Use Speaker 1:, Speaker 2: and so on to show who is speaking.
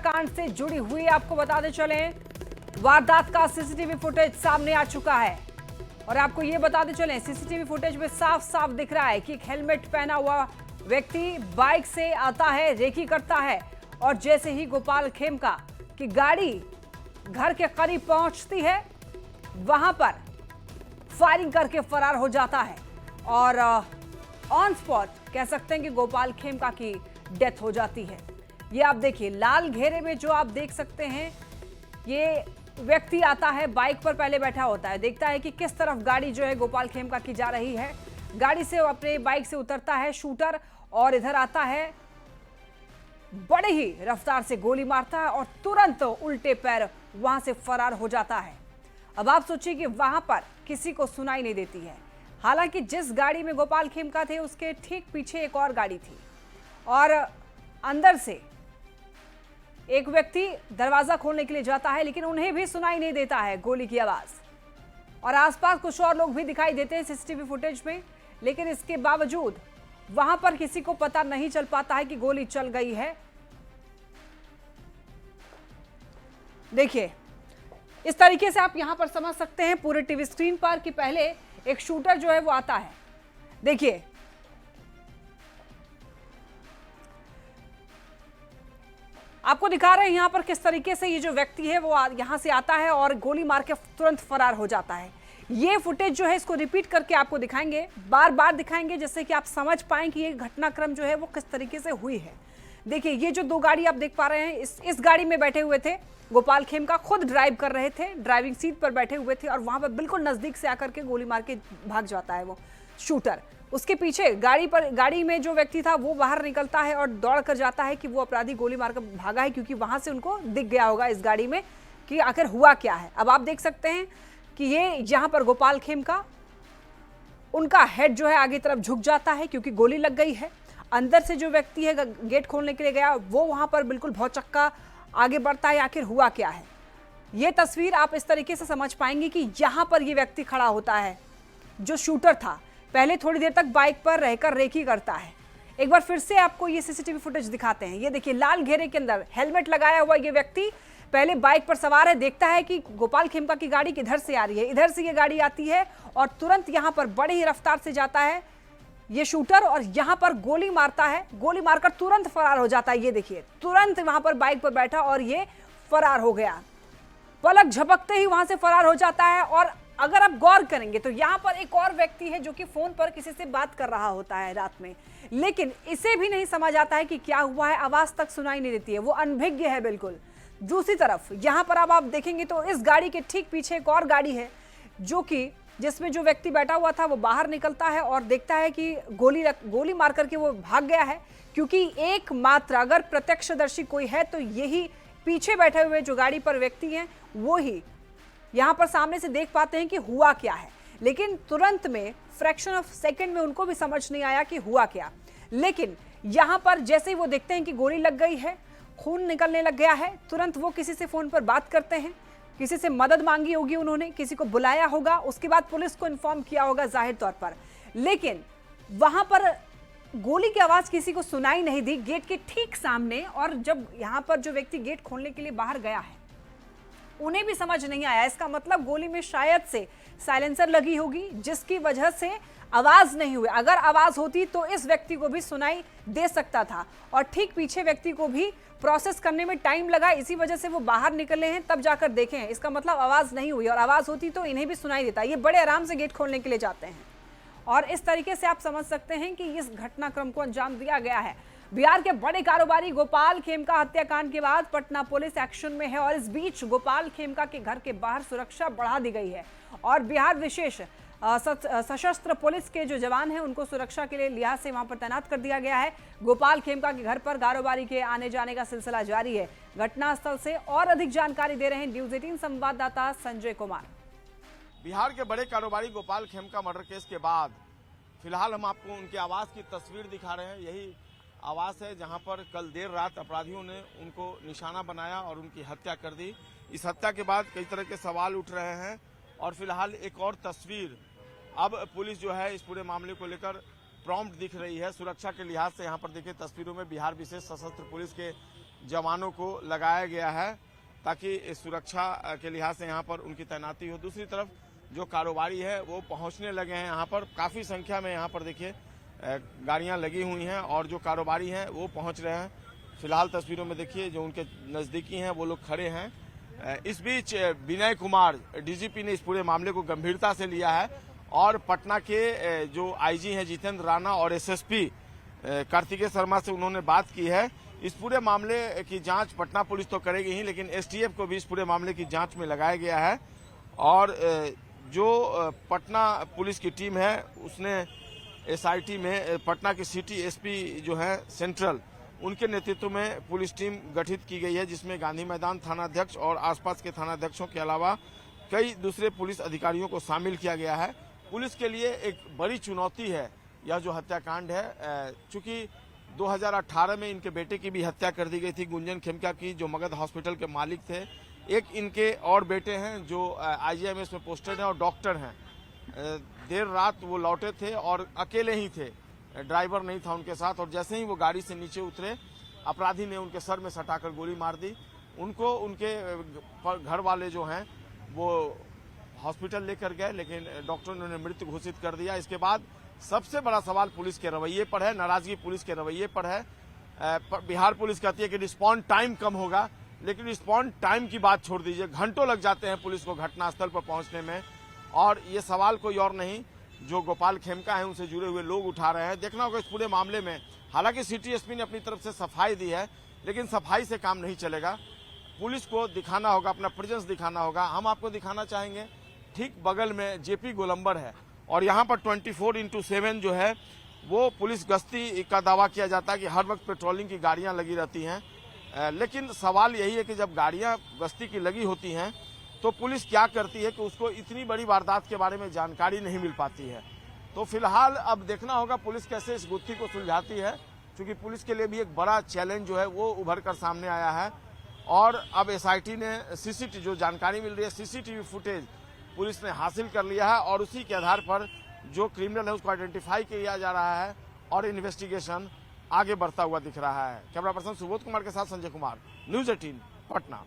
Speaker 1: हत्याकांड से जुड़ी हुई आपको बताते चलें, वारदात का सीसीटीवी फुटेज सामने आ चुका है और आपको ये बताते चलें, सीसीटीवी फुटेज में साफ साफ दिख रहा है कि एक हेलमेट पहना हुआ व्यक्ति बाइक से आता है, रेकी करता है और जैसे ही गोपाल खेमका की गाड़ी घर के करीब पहुंचती है, वहां पर फायरिंग करके फरार हो जाता है और ऑन स्पॉट कह सकते हैं कि गोपाल खेमका की डेथ हो जाती है। ये आप देखिए, लाल घेरे में जो आप देख सकते हैं, ये व्यक्ति आता है, बाइक पर पहले बैठा होता है, देखता है कि किस तरफ गाड़ी जो है गोपाल खेमका की जा रही है। गाड़ी से अपने बाइक से उतरता है शूटर और इधर आता है, बड़े ही रफ्तार से गोली मारता है और तुरंत उल्टे पैर वहां से फरार हो जाता है। अब आप सोचिए कि वहां पर किसी को सुनाई नहीं देती है। हालांकि जिस गाड़ी में गोपाल खेमका थे उसके ठीक पीछे एक और गाड़ी थी और अंदर से एक व्यक्ति दरवाजा खोलने के लिए जाता है, लेकिन उन्हें भी सुनाई नहीं देता है गोली की आवाज। और आसपास कुछ और लोग भी दिखाई देते हैं सीसीटीवी फुटेज में, लेकिन इसके बावजूद वहां पर किसी को पता नहीं चल पाता है कि गोली चल गई है। देखिए, इस तरीके से आप यहां पर समझ सकते हैं पूरे टीवी स्क्रीन पर कि पहले एक शूटर जो है वो आता है। देखिए, आपको दिखा रहे हैं यहां पर किस तरीके से ये जो व्यक्ति है वो यहां से आता है और गोली मार के तुरंत फरार हो जाता है। ये फुटेज जो है इसको रिपीट करके आपको दिखाएंगे, बार बार दिखाएंगे, जिससे कि आप समझ पाएं कि ये घटनाक्रम जो है वो किस तरीके से हुई है। देखिए, ये जो दो गाड़ी आप देख पा रहे हैं, इस गाड़ी में बैठे हुए थे गोपाल खेमका, खुद ड्राइव कर रहे थे, ड्राइविंग सीट पर बैठे हुए थे और वहां पर बिल्कुल नजदीक से आकर के गोली मार के भाग जाता है वो शूटर। उसके पीछे गाड़ी में जो व्यक्ति था वो बाहर निकलता है और दौड़ कर जाता है कि वो अपराधी गोली मारकर भागा है, क्योंकि वहां से उनको दिख गया होगा इस गाड़ी में कि आखिर हुआ क्या है। अब आप देख सकते हैं कि ये यहां पर गोपाल खेमका, उनका हेड जो है आगे तरफ झुक जाता है क्योंकि गोली लग गई है। अंदर से जो व्यक्ति है गेट खोलने के लिए गया, वो वहां पर बिल्कुल भौचक्का आगे बढ़ता है। आखिर हुआ क्या है, ये तस्वीर आप इस तरीके से समझ पाएंगे कि यहां पर ये व्यक्ति खड़ा होता है जो शूटर था, पहले थोड़ी देर तक बाइक पर रहकर रेकी करता है। एक बार फिर से आपको ये सीसीटीवी फुटेज दिखाते हैं। ये देखिए, लाल घेरे के अंदर हेलमेट लगाया हुआ ये व्यक्ति पहले बाइक पर सवार है, देखता है कि गोपाल खेमका की गाड़ी किधर से आ रही है, इधर से ये गाड़ी आती है और तुरंत यहां पर बड़े ही रफ्तार से जाता है ये शूटर और यहां पर गोली मारता है, गोली मारकर तुरंत फरार हो जाता है। ये देखिए, तुरंत वहां पर बाइक पर बैठा और ये फरार हो गया, पलक झपकते ही वहां से फरार हो जाता है। और अगर आप गौर करेंगे तो यहां पर एक और व्यक्ति है जो कि फोन पर किसी से बात कर रहा होता है रात में, लेकिन इसे भी नहीं समझ आता है कि क्या हुआ है, आवाज तक सुनाई नहीं देती है, वो अनभिज्ञ है बिल्कुल। दूसरी तरफ यहां पर अब आप देखेंगे तो इस गाड़ी के ठीक पीछे एक और गाड़ी है जो कि जिसमें जो व्यक्ति बैठा हुआ था वो बाहर निकलता है और देखता है कि गोली मार करके वो भाग गया है, क्योंकि एकमात्र अगर प्रत्यक्षदर्शी कोई है तो यही पीछे बैठे हुए जो गाड़ी पर व्यक्ति हैं वो ही यहां पर सामने से देख पाते हैं कि हुआ क्या है। लेकिन तुरंत में फ्रैक्शन ऑफ सेकंड में उनको भी समझ नहीं आया कि हुआ क्या। लेकिन यहां पर जैसे ही वो देखते हैं कि गोली लग गई है, खून निकलने लग गया है, तुरंत वो किसी से फोन पर बात करते हैं, किसी से मदद मांगी होगी उन्होंने, किसी को बुलाया होगा, उसके बाद पुलिस को इन्फॉर्म किया होगा जाहिर तौर पर। लेकिन वहां पर गोली की आवाज किसी को सुनाई नहीं दी गेट के ठीक सामने। और जब यहां पर जो व्यक्ति गेट खोलने के लिए बाहर गया है उन्हें भी समझ नहीं आया, इसका मतलब गोली में शायद से साइलेंसर लगी होगी जिसकी वजह से आवाज नहीं हुई। अगर आवाज होती तो इस व्यक्ति को भी सुनाई दे सकता था और ठीक पीछे व्यक्ति को भी प्रोसेस करने में टाइम लगा, इसी वजह से वो बाहर निकले हैं, तब जाकर देखे हैं। इसका मतलब आवाज नहीं हुई, और आवाज होती तो इन्हें भी सुनाई देता। ये बड़े आराम से गेट खोलने के लिए जाते हैं और इस तरीके से आप समझ सकते हैं कि इस घटनाक्रम को अंजाम दिया गया है। बिहार के बड़े कारोबारी गोपाल खेमका हत्याकांड के बाद पटना पुलिस एक्शन में है और इस बीच गोपाल खेमका के घर के बाहर सुरक्षा बढ़ा दी गई है और बिहार विशेष सशस्त्र पुलिस के जो जवान हैं उनको सुरक्षा के लिए लिहाज से वहां पर तैनात कर दिया गया है। गोपाल खेमका के घर पर कारोबारी के आने जाने का सिलसिला जारी है। घटनास्थल से और अधिक जानकारी दे रहे हैं न्यूज 18 संवाददाता संजय कुमार।
Speaker 2: बिहार के बड़े कारोबारी गोपाल खेमका मर्डर केस के बाद फिलहाल हम आपको उनके आवास की तस्वीर दिखा रहे हैं। यही आवास है जहां पर कल देर रात अपराधियों ने उनको निशाना बनाया और उनकी हत्या कर दी। इस हत्या के बाद कई तरह के सवाल उठ रहे हैं और फिलहाल एक और तस्वीर अब पुलिस जो है इस पूरे मामले को लेकर प्रॉम्प्ट दिख रही है। सुरक्षा के लिहाज से यहाँ पर देखिए तस्वीरों में बिहार विशेष सशस्त्र पुलिस के जवानों को लगाया गया है ताकि इस सुरक्षा के लिहाज से यहाँ पर उनकी तैनाती हो। दूसरी तरफ जो कारोबारी है वो पहुंचने लगे हैं यहाँ पर, काफी संख्या में यहाँ पर देखिए गाड़ियां लगी हुई हैं और जो कारोबारी हैं वो पहुंच रहे हैं। फिलहाल तस्वीरों में देखिए जो उनके नजदीकी हैं वो लोग खड़े हैं। इस बीच विनय कुमार डीजीपी ने इस पूरे मामले को गंभीरता से लिया है और पटना के जो आईजी हैं जितेंद्र राणा और एसएसपी कार्तिकेय शर्मा से उन्होंने बात की है। इस पूरे मामले की जांच पटना पुलिस तो करेगी ही, लेकिन एसटीएफ को भी इस पूरे मामले की जांच में लगाया गया है। और जो पटना पुलिस की टीम है उसने एसआईटी में पटना के सिटी एसपी जो है सेंट्रल, उनके नेतृत्व में पुलिस टीम गठित की गई है, जिसमें गांधी मैदान थानाध्यक्ष और आसपास के थानाध्यक्षों के अलावा कई दूसरे पुलिस अधिकारियों को शामिल किया गया है। पुलिस के लिए एक बड़ी चुनौती है यह जो हत्याकांड है, चूंकि 2018 में इनके बेटे की भी हत्या कर दी गई थी, गुंजन खेमका की, जो मगध हॉस्पिटल के मालिक थे। एक इनके और बेटे हैं जो आईजीएमएस में पोस्टेड हैं और डॉक्टर हैं। देर रात वो लौटे थे और अकेले ही थे, ड्राइवर नहीं था उनके साथ, और जैसे ही वो गाड़ी से नीचे उतरे अपराधी ने उनके सर में सटाकर गोली मार दी। उनको उनके घर वाले जो हैं वो हॉस्पिटल लेकर गए, लेकिन डॉक्टर ने उन्हें मृत घोषित कर दिया। इसके बाद सबसे बड़ा सवाल पुलिस के रवैये पर है, नाराजगी पुलिस के रवैये पर है। बिहार पुलिस कहती है कि रिस्पॉन्ड टाइम कम होगा, लेकिन रिस्पॉन्ड टाइम की बात छोड़ दीजिए, घंटों लग जाते हैं पुलिस को घटनास्थल पर पहुंचने में। और ये सवाल कोई और नहीं, जो गोपाल खेमका है उनसे जुड़े हुए लोग उठा रहे हैं। देखना होगा इस पूरे मामले में, हालांकि सिटी एसपी ने अपनी तरफ से सफाई दी है, लेकिन सफाई से काम नहीं चलेगा। पुलिस को दिखाना होगा, अपना प्रेजेंस दिखाना होगा। हम आपको दिखाना चाहेंगे, ठीक बगल में जेपी गोलंबर है और यहाँ पर 24/7 जो है वो पुलिस गश्ती का दावा किया जाता है कि हर वक्त पेट्रोलिंग की गाड़ियां लगी रहती हैं। लेकिन सवाल यही है कि जब गाड़ियां गश्ती की लगी होती हैं तो पुलिस क्या करती है कि उसको इतनी बड़ी वारदात के बारे में जानकारी नहीं मिल पाती है। तो फिलहाल अब देखना होगा पुलिस कैसे इस गुत्थी को सुलझाती है, क्योंकि पुलिस के लिए भी एक बड़ा चैलेंज जो है वो उभर कर सामने आया है। और अब एसआईटी ने सीसीटीवी, जो जानकारी मिल रही है, सीसीटीवी फुटेज पुलिस ने हासिल कर लिया है और उसी के आधार पर जो क्रिमिनल है उसको आइडेंटिफाई किया जा रहा है और इन्वेस्टिगेशन आगे बढ़ता हुआ दिख रहा है। कैमरा पर्सन सुबोध कुमार के साथ संजय कुमार, न्यूज़ 18 पटना।